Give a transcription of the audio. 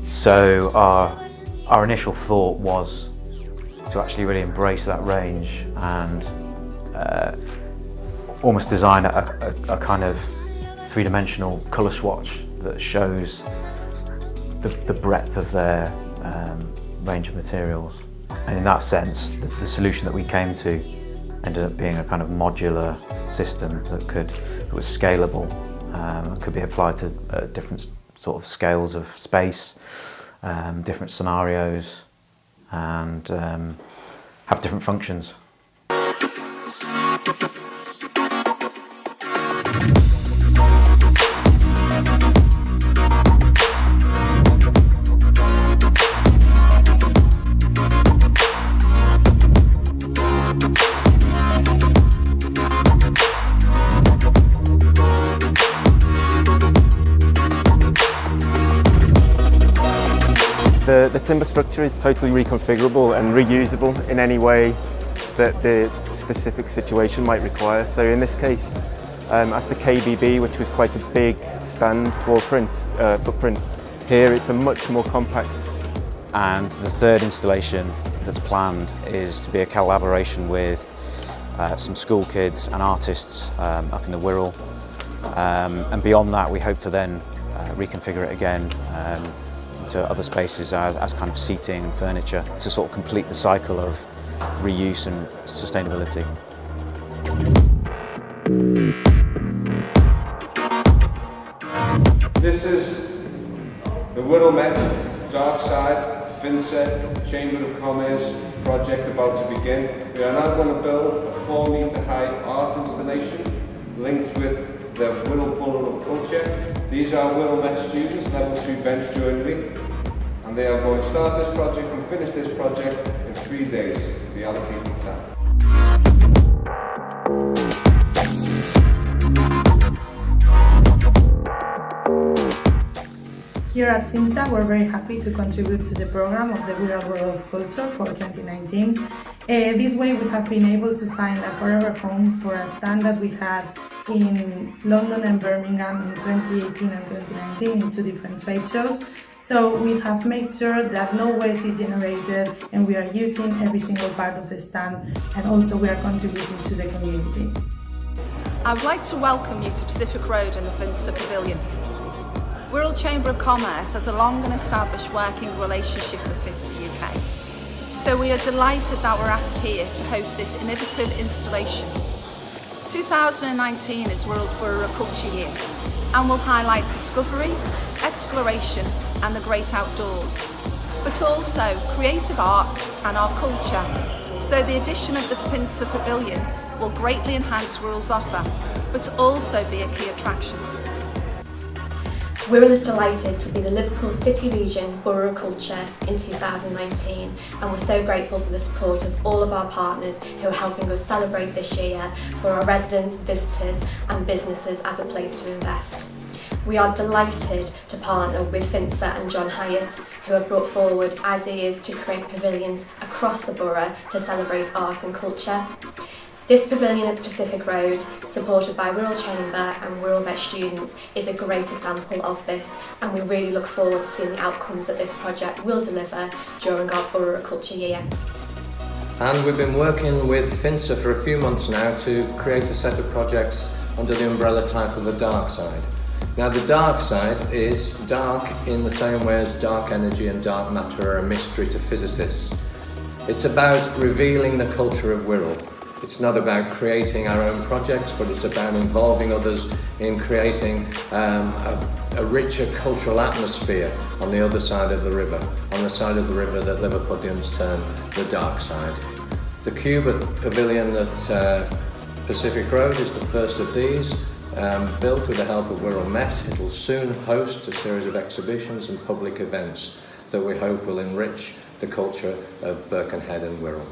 So our initial thought was to actually really embrace that range and almost design a kind of three-dimensional colour swatch that shows the breadth of their range of materials. And in that sense, the solution that we came to ended up being a kind of modular system that was scalable, could be applied to different sort of scales of space, different scenarios, and have different functions. The timber structure is totally reconfigurable and reusable in any way that the specific situation might require. So in this case, after KBB, which was quite a big stand footprint, here it's a much more compact. And the third installation that's planned is to be a collaboration with some school kids and artists up in the Wirral. And beyond that, we hope to then reconfigure it again to other spaces as kind of seating and furniture to sort of complete the cycle of reuse and sustainability. This is the Wirral Met Dark Side FINSA Chamber of Commerce project about to begin. We are now going to build a 4-metre high art installation linked with the Wirral Borough of Culture. These are Wirral Met students, level 2 Bench Joinery, and they are going to start this project and finish this project in 3 days, the allocated time. Here at FINSA, we're very happy to contribute to the program of the Wirral Borough of Culture for 2019. This way we have been able to find a forever home for a stand that we had in London and Birmingham in 2018 and 2019 in 2 different trade shows. So we have made sure that no waste is generated and we are using every single part of the stand, and also we are contributing to the community. I would like to welcome you to Pacific Road and the FINSA Pavilion. Wirral Chamber of Commerce has a long and established working relationship with FINSA UK. So we are delighted that we're asked here to host this innovative installation. 2019 is Wirral's Borough of Culture year and will highlight discovery, exploration and the great outdoors, but also creative arts and our culture. So the addition of the FINSA Pavilion will greatly enhance Wirral's offer, but also be a key attraction. Wirral is delighted to be the Liverpool City Region Borough of Culture in 2019, and we're so grateful for the support of all of our partners who are helping us celebrate this year for our residents, visitors and businesses as a place to invest. We are delighted to partner with FINSA and John Hyatt, who have brought forward ideas to create pavilions across the borough to celebrate art and culture. This pavilion at Pacific Road, supported by Wirral Chamber and Wirral Met students, is a great example of this, and we really look forward to seeing the outcomes that this project will deliver during our Borough of Culture year. And we've been working with FINSA for a few months now to create a set of projects under the umbrella title The Dark Side. Now the dark side is dark in the same way as dark energy and dark matter are a mystery to physicists. It's about revealing the culture of Wirral. It's not about creating our own projects, but it's about involving others in creating a richer cultural atmosphere on the other side of the river, on the side of the river that Liverpudlians term the dark side. The Cube Pavilion at Pacific Road is the first of these, built with the help of Wirral Met. It will soon host a series of exhibitions and public events that we hope will enrich the culture of Birkenhead and Wirral.